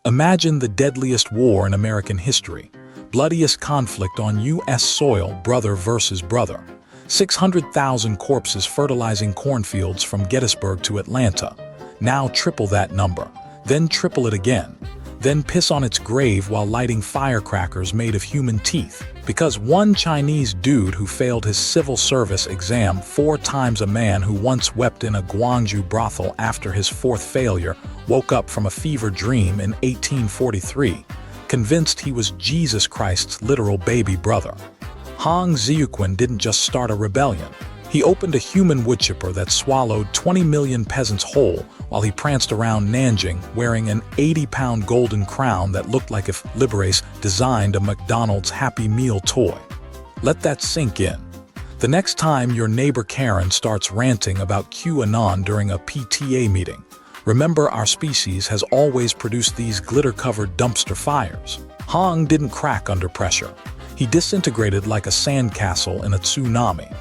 Imagine the deadliest war in American history, bloodiest conflict on U.S. soil, brother versus brother. 600,000 corpses fertilizing cornfields from Gettysburg to Atlanta. Now triple that number, then triple it again. Then piss on its grave while lighting firecrackers made of human teeth. Because one Chinese dude who failed his civil service exam 4 times, a man who once wept in a Guangzhou brothel after his 4th failure woke up from a fever dream in 1843, convinced he was Jesus Christ's literal baby brother. Hong Xiuquan didn't just start a rebellion. He opened a human woodchipper that swallowed 20 million peasants whole while he pranced around Nanjing wearing an 80-pound golden crown that looked like if Liberace designed a McDonald's Happy Meal toy. Let that sink in. The next time your neighbor Karen starts ranting about QAnon during a PTA meeting, remember our species has always produced these glitter-covered dumpster fires. Hong didn't crack under pressure. He disintegrated like a sandcastle in a tsunami.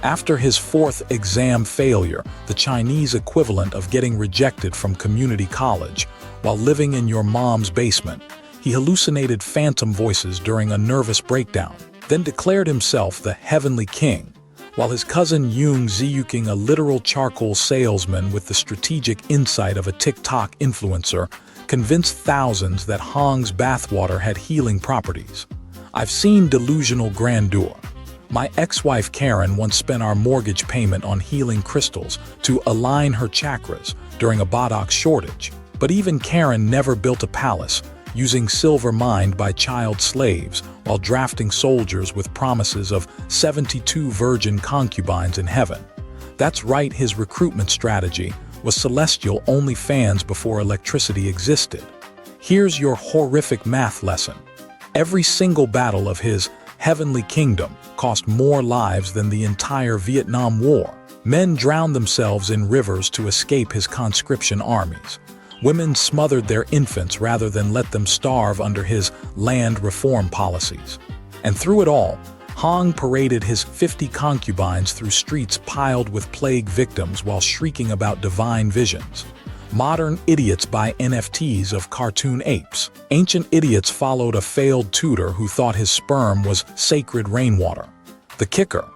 After his 4th exam failure, the Chinese equivalent of getting rejected from community college, while living in your mom's basement, he hallucinated phantom voices during a nervous breakdown, then declared himself the heavenly king, while his cousin Yung Xiuqing, a literal charcoal salesman with the strategic insight of a TikTok influencer, convinced thousands that Hong's bathwater had healing properties. I've seen delusional grandeur. My ex-wife Karen once spent our mortgage payment on healing crystals to align her chakras during a botox shortage. But even Karen never built a palace using silver mined by child slaves while drafting soldiers with promises of 72 virgin concubines in heaven. That's right, his recruitment strategy was celestial OnlyFans before electricity existed. Here's your horrific math lesson. Every single battle of his heavenly kingdom cost more lives than the entire Vietnam War. Men drowned themselves in rivers to escape his conscription armies. Women smothered their infants rather than let them starve under his land reform policies. And through it all, Hong paraded his 50 concubines through streets piled with plague victims while shrieking about divine visions. Modern idiots buy NFTs of cartoon apes. Ancient idiots followed a failed tutor who thought his sperm was sacred rainwater. The kicker: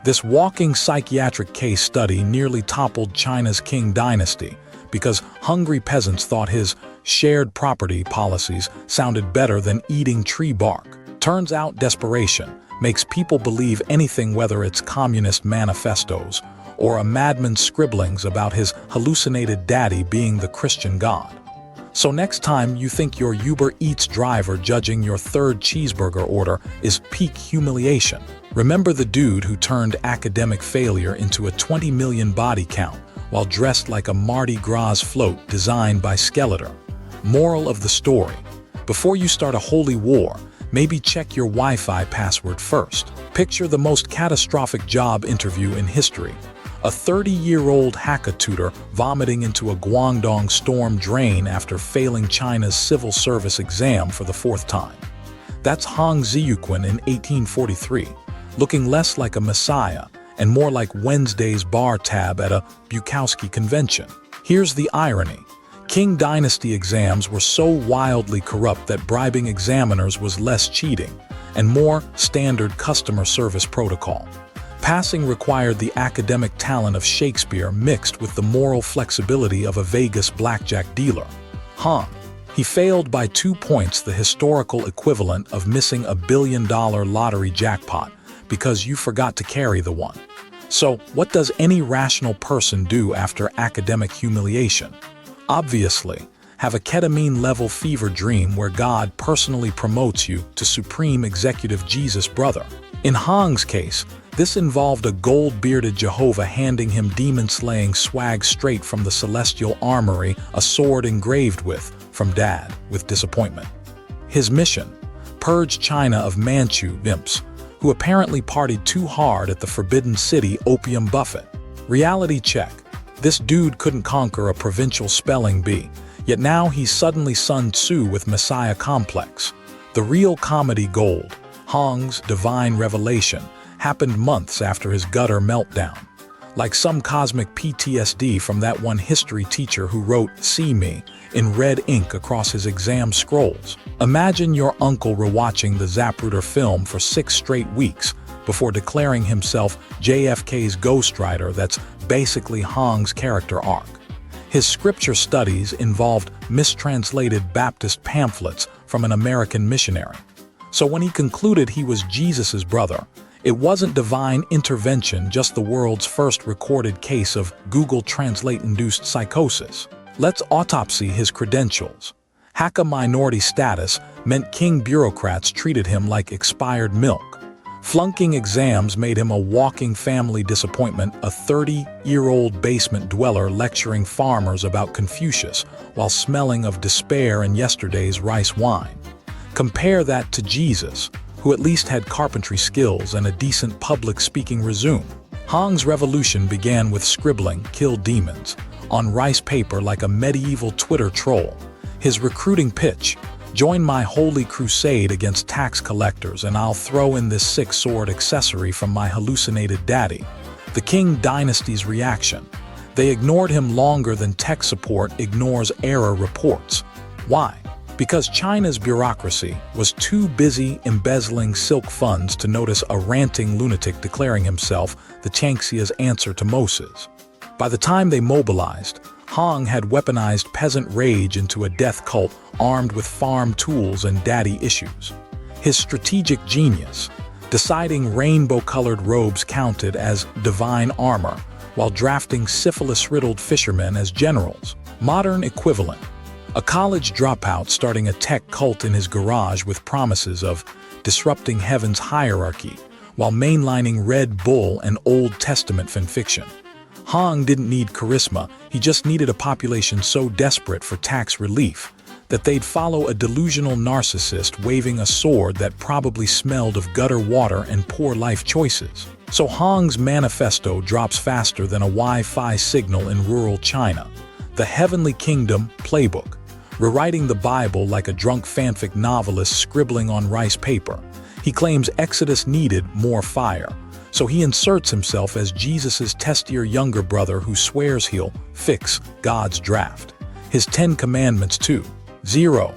this walking psychiatric case study nearly toppled China's Qing dynasty because hungry peasants thought his shared property policies sounded better than eating tree bark. Turns out desperation makes people believe anything, whether it's communist manifestos or a madman's scribblings about his hallucinated daddy being the Christian God. So next time you think your Uber Eats driver judging your 3rd cheeseburger order is peak humiliation, remember the dude who turned academic failure into a 20 million body count while dressed like a Mardi Gras float designed by Skeletor. Moral of the story: before you start a holy war, maybe check your Wi-Fi password first. Picture the most catastrophic job interview in history. A 30-year-old Hakka tutor vomiting into a Guangdong storm drain after failing China's civil service exam for the 4th time. That's Hong Xiuquan in 1843, looking less like a messiah and more like Wednesday's bar tab at a Bukowski convention. Here's the irony. Qing dynasty exams were so wildly corrupt that bribing examiners was less cheating and more standard customer service protocol. Passing required the academic talent of Shakespeare mixed with the moral flexibility of a Vegas blackjack dealer. He failed by 2 points, the historical equivalent of missing a $1 billion lottery jackpot because you forgot to carry the one. So, what does any rational person do after academic humiliation? Obviously, have a ketamine-level fever dream where God personally promotes you to Supreme Executive Jesus Brother. In Hong's case, this involved a gold-bearded Jehovah handing him demon-slaying swag straight from the celestial armory, a sword engraved from Dad, with disappointment. His mission: purge China of Manchu imps, who apparently partied too hard at the Forbidden City opium buffet. Reality check: this dude couldn't conquer a provincial spelling bee, yet now he's suddenly Sun Tzu with Messiah complex. The real comedy gold, Hong's divine revelation, happened months after his gutter meltdown. Like some cosmic PTSD from that one history teacher who wrote, "See me, in red ink across his exam scrolls. Imagine your uncle rewatching the Zapruder film for 6 straight weeks before declaring himself JFK's ghostwriter. That's basically Hong's character arc. His scripture studies involved mistranslated Baptist pamphlets from an American missionary. So when he concluded he was Jesus's brother, it wasn't divine intervention, just the world's first recorded case of Google Translate-induced psychosis. Let's autopsy his credentials. Hakka minority status meant king bureaucrats treated him like expired milk. Flunking exams made him a walking family disappointment, a 30-year-old basement dweller lecturing farmers about Confucius while smelling of despair and yesterday's rice wine. Compare that to Jesus, who at least had carpentry skills and a decent public speaking resume. Hong's revolution began with scribbling "kill demons" on rice paper like a medieval Twitter troll. His recruiting pitch: join my holy crusade against tax collectors and I'll throw in this 6-sword accessory from my hallucinated daddy. The Qing dynasty's reaction: they ignored him longer than tech support ignores error reports. Why? Because China's bureaucracy was too busy embezzling silk funds to notice a ranting lunatic declaring himself the Changxia's answer to Moses. By the time they mobilized, Hong had weaponized peasant rage into a death cult armed with farm tools and daddy issues. His strategic genius: deciding rainbow-colored robes counted as divine armor, while drafting syphilis-riddled fishermen as generals. Modern equivalent: a college dropout starting a tech cult in his garage with promises of disrupting heaven's hierarchy, while mainlining Red Bull and Old Testament fanfiction. Hong didn't need charisma, he just needed a population so desperate for tax relief that they'd follow a delusional narcissist waving a sword that probably smelled of gutter water and poor life choices. So Hong's manifesto drops faster than a Wi-Fi signal in rural China. The Heavenly Kingdom Playbook: rewriting the Bible like a drunk fanfic novelist scribbling on rice paper. He claims Exodus needed more fire, so he inserts himself as Jesus's testier younger brother who swears he'll fix God's draft. His 10 Commandments too. 0.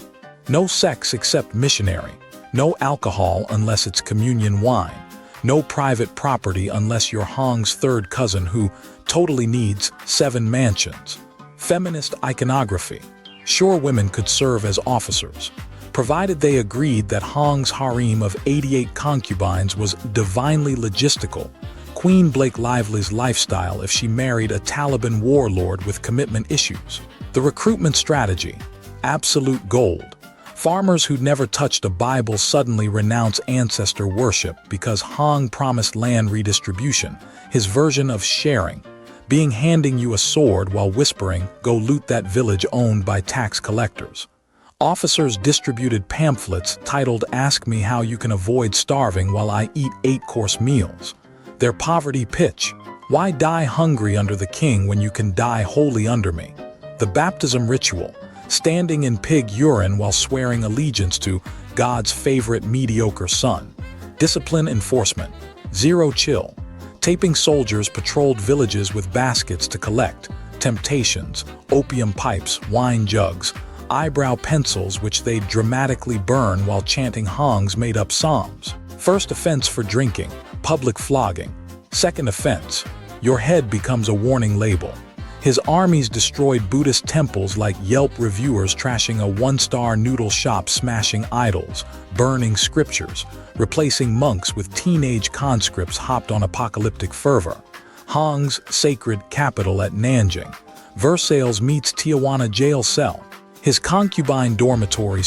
No sex except missionary. No alcohol unless it's communion wine. No private property unless you're Hong's third cousin who totally needs 7 mansions. Feminist iconography: sure, women could serve as officers, provided they agreed that Hong's harem of 88 concubines was divinely logistical. Queen Blake Lively's lifestyle if she married a Taliban warlord with commitment issues. The recruitment strategy: absolute gold. Farmers who'd never touched a Bible suddenly renounce ancestor worship because Hong promised land redistribution, his version of sharing, being handing you a sword while whispering, "Go loot that village owned by tax collectors." Officers distributed pamphlets titled "Ask me how you can avoid starving while I eat 8-course meals." Their poverty pitch: why die hungry under the king when you can die holy under me? The baptism ritual: standing in pig urine while swearing allegiance to God's favorite mediocre son. Discipline enforcement: zero chill. Taiping soldiers patrolled villages with baskets to collect temptations, opium pipes, wine jugs, eyebrow pencils which they'd dramatically burn while chanting Hong's made-up psalms. First offense for drinking: public flogging. Second offense: your head becomes a warning label. His armies destroyed Buddhist temples like Yelp reviewers trashing a 1-star noodle shop, smashing idols, burning scriptures, replacing monks with teenage conscripts hopped on apocalyptic fervor. Hong's sacred capital at Nanjing: Versailles meets Tijuana jail cell. His concubine dormitory,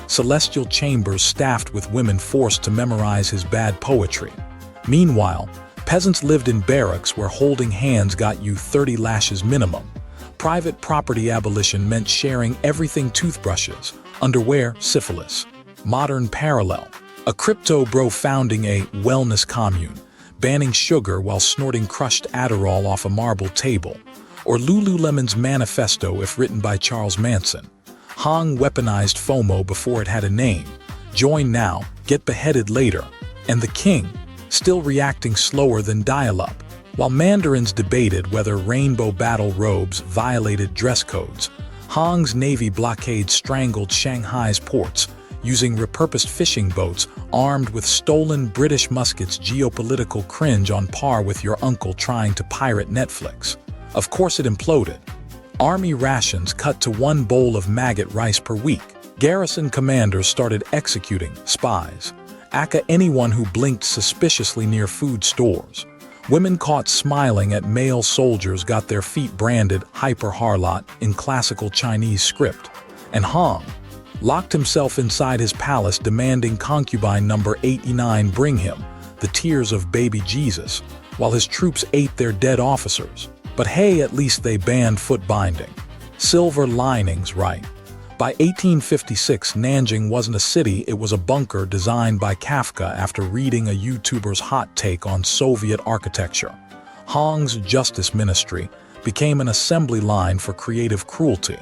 celestial chambers staffed with women forced to memorize his bad poetry. Meanwhile, peasants lived in barracks where holding hands got you 30 lashes minimum. Private property abolition meant sharing everything: toothbrushes, underwear, syphilis. Modern parallel: a crypto bro founding a wellness commune, banning sugar while snorting crushed Adderall off a marble table. Or Lululemon's manifesto if written by Charles Manson. Hong weaponized FOMO before it had a name: join now, get beheaded later. And the king, still reacting slower than dial-up. While Mandarins debated whether rainbow battle robes violated dress codes, Hong's Navy blockade strangled Shanghai's ports, using repurposed fishing boats armed with stolen British muskets. Geopolitical cringe on par with your uncle trying to pirate Netflix. Of course it imploded. Army rations cut to 1 bowl of maggot rice per week. Garrison commanders started executing spies, aka anyone who blinked suspiciously near food stores. Women caught smiling at male soldiers got their feet branded hyper harlot in classical Chinese script. And Hong locked himself inside his palace demanding concubine number 89 bring him the tears of baby Jesus, while his troops ate their dead officers. But hey, at least they banned foot binding. Silver linings, right? By 1856, Nanjing wasn't a city, it was a bunker designed by Kafka after reading a YouTuber's hot take on Soviet architecture. Hong's Justice Ministry became an assembly line for creative cruelty.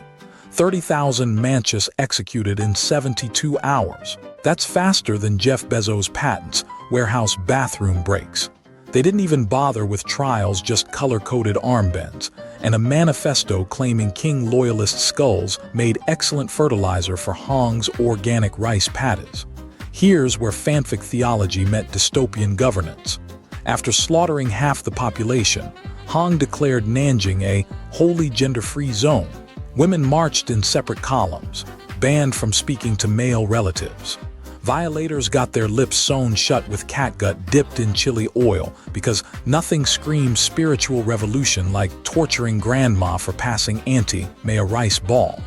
30,000 Manchus executed in 72 hours. That's faster than Jeff Bezos' patents, warehouse bathroom breaks. They didn't even bother with trials, just color-coded armbands, and a manifesto claiming King loyalist skulls made excellent fertilizer for Hong's organic rice paddies. Here's where fanfic theology met dystopian governance. After slaughtering half the population, Hong declared Nanjing a wholly gender-free zone. Women marched in separate columns, banned from speaking to male relatives. Violators got their lips sewn shut with catgut dipped in chili oil because nothing screams spiritual revolution like torturing grandma for passing auntie may a rice ball.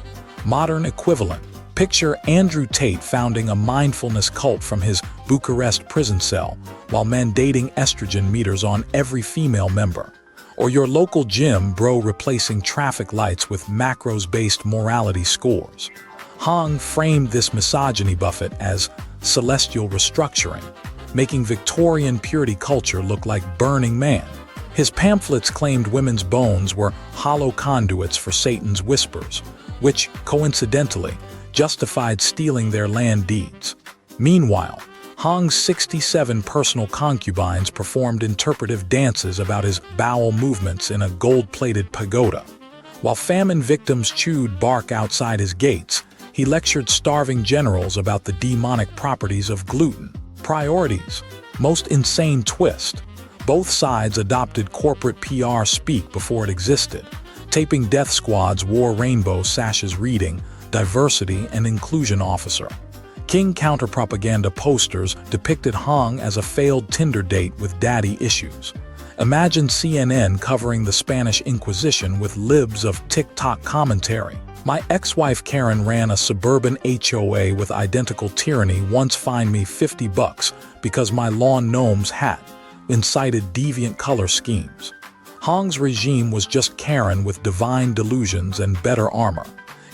Modern equivalent. Picture Andrew Tate founding a mindfulness cult from his Bucharest prison cell while mandating estrogen meters on every female member. Or your local gym bro replacing traffic lights with macros-based morality scores. Hong framed this misogyny buffet as celestial restructuring, making Victorian purity culture look like Burning Man. His pamphlets claimed women's bones were hollow conduits for Satan's whispers, which, coincidentally, justified stealing their land deeds. Meanwhile, Hong's 67 personal concubines performed interpretive dances about his bowel movements in a gold-plated pagoda. While famine victims chewed bark outside his gates, he lectured starving generals about the demonic properties of gluten. Priorities. Most insane twist. Both sides adopted corporate PR speak before it existed. Taping death squads wore rainbow sashes reading, diversity and inclusion officer. King counterpropaganda posters depicted Hong as a failed Tinder date with daddy issues. Imagine CNN covering the Spanish Inquisition with libs of TikTok commentary. My ex-wife Karen ran a suburban HOA with identical tyranny. Once fined me $50 because my lawn gnome's hat incited deviant color schemes. Hong's regime was just Karen with divine delusions and better armor.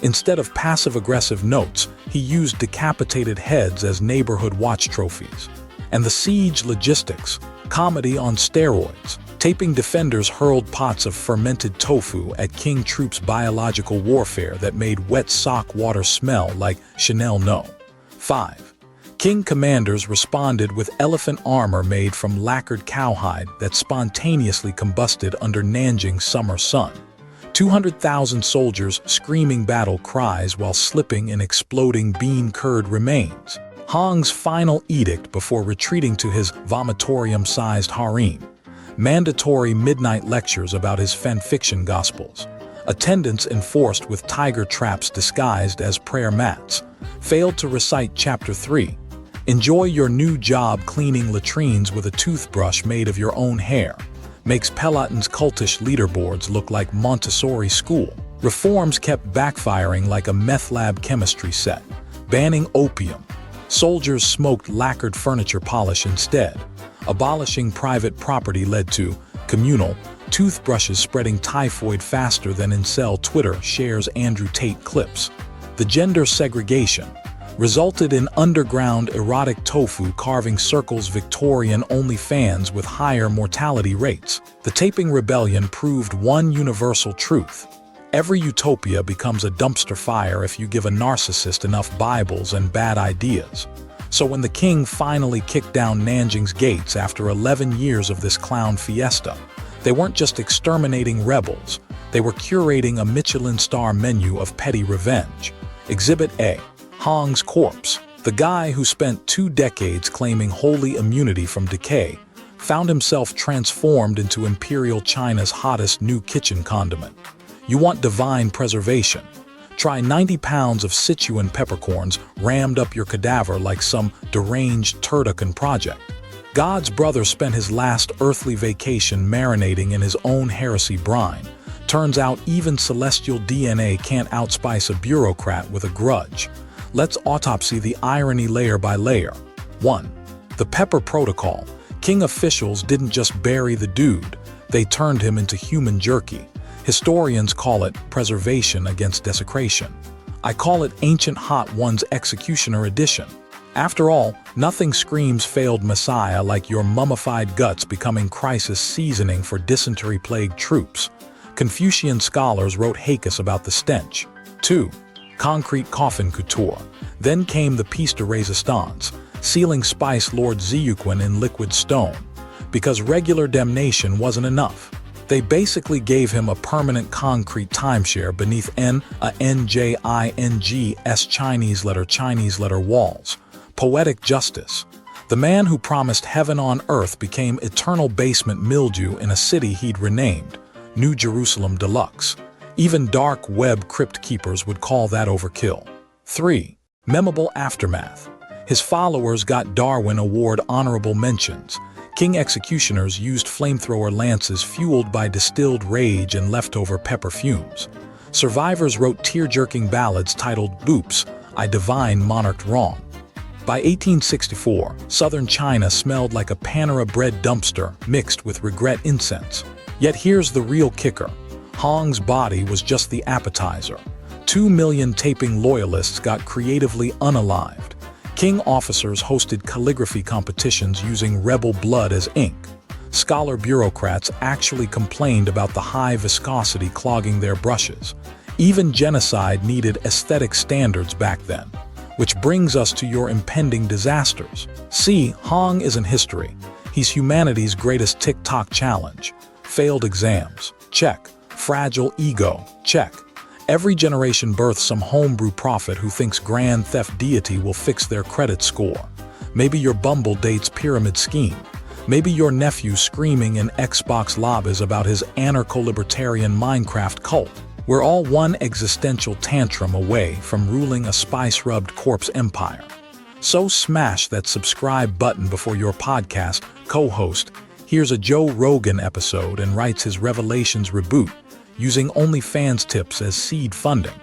Instead of passive-aggressive notes, he used decapitated heads as neighborhood watch trophies. And the siege logistics, comedy on steroids. Taping defenders hurled pots of fermented tofu at King troops' biological warfare that made wet sock water smell like Chanel No. 5. King commanders responded with elephant armor made from lacquered cowhide that spontaneously combusted under Nanjing's summer sun. 200,000 soldiers screaming battle cries while slipping in exploding bean curd remains. Hong's final edict before retreating to his vomitorium-sized harem. Mandatory midnight lectures about his fanfiction gospels. Attendance enforced with tiger traps disguised as prayer mats. Failed to recite Chapter 3. Enjoy your new job cleaning latrines with a toothbrush made of your own hair. Makes Peloton's cultish leaderboards look like Montessori school. Reforms kept backfiring like a meth lab chemistry set. Banning opium. Soldiers smoked lacquered furniture polish instead. Abolishing private property led to communal toothbrushes spreading typhoid faster than incel Twitter shares Andrew Tate clips. The gender segregation resulted in underground erotic tofu carving circles Victorian OnlyFans with higher mortality rates. The Taiping Rebellion proved one universal truth. Every utopia becomes a dumpster fire if you give a narcissist enough Bibles and bad ideas. So when the king finally kicked down Nanjing's gates after 11 years of this clown fiesta, They weren't just exterminating rebels, they were curating a Michelin star menu of petty revenge. Exhibit A. Hong's corpse. The guy who spent 2 decades claiming holy immunity from decay found himself transformed into Imperial China's hottest new kitchen condiment. You want divine preservation? Try 90 pounds of Sichuan peppercorns rammed up your cadaver like some deranged turducken project. God's brother spent his last earthly vacation marinating in his own heresy brine. Turns out even celestial DNA can't outspice a bureaucrat with a grudge. Let's autopsy the irony layer by layer. 1. The Pepper Protocol. King officials didn't just bury the dude, they turned him into human jerky. Historians call it preservation against desecration. I call it Ancient Hot One's Executioner Edition. After all, nothing screams failed messiah like your mummified guts becoming crisis seasoning for dysentery-plagued troops. Confucian scholars wrote Hacus about the stench. 2. Concrete coffin couture. Then came the piece de resistance, sealing Spice Lord Xiuquan in liquid stone. Because regular damnation wasn't enough. They basically gave him a permanent concrete timeshare beneath NJING's Chinese letter walls. Poetic justice. The man who promised heaven on earth became eternal basement mildew in a city he'd renamed New Jerusalem Deluxe. Even dark web crypt keepers would call that overkill. 3. Memorable aftermath. His followers got Darwin Award honorable mentions. King executioners used flamethrower lances fueled by distilled rage and leftover pepper fumes. Survivors wrote tear-jerking ballads titled "Oops, I Divine Monarched Wrong." By 1864, southern China smelled like a Panera Bread dumpster mixed with regret incense. Yet here's the real kicker. Hong's body was just the appetizer. 2 million Taiping loyalists got creatively unalived. King officers hosted calligraphy competitions using rebel blood as ink. Scholar bureaucrats actually complained about the high viscosity clogging their brushes. Even genocide needed aesthetic standards back then. Which brings us to your impending disasters. See, Hong isn't history. He's humanity's greatest TikTok challenge. Failed exams? Check. Fragile ego? Check. Every generation births some homebrew prophet who thinks grand theft deity will fix their credit score. Maybe your Bumble date's pyramid scheme. Maybe your nephew screaming in Xbox lobbies about his anarcho-libertarian Minecraft cult. We're all one existential tantrum away from ruling a spice-rubbed corpse empire. So smash that subscribe button before your podcast co-host hears a Joe Rogan episode and writes his Revelations reboot, using OnlyFans tips as seed funding.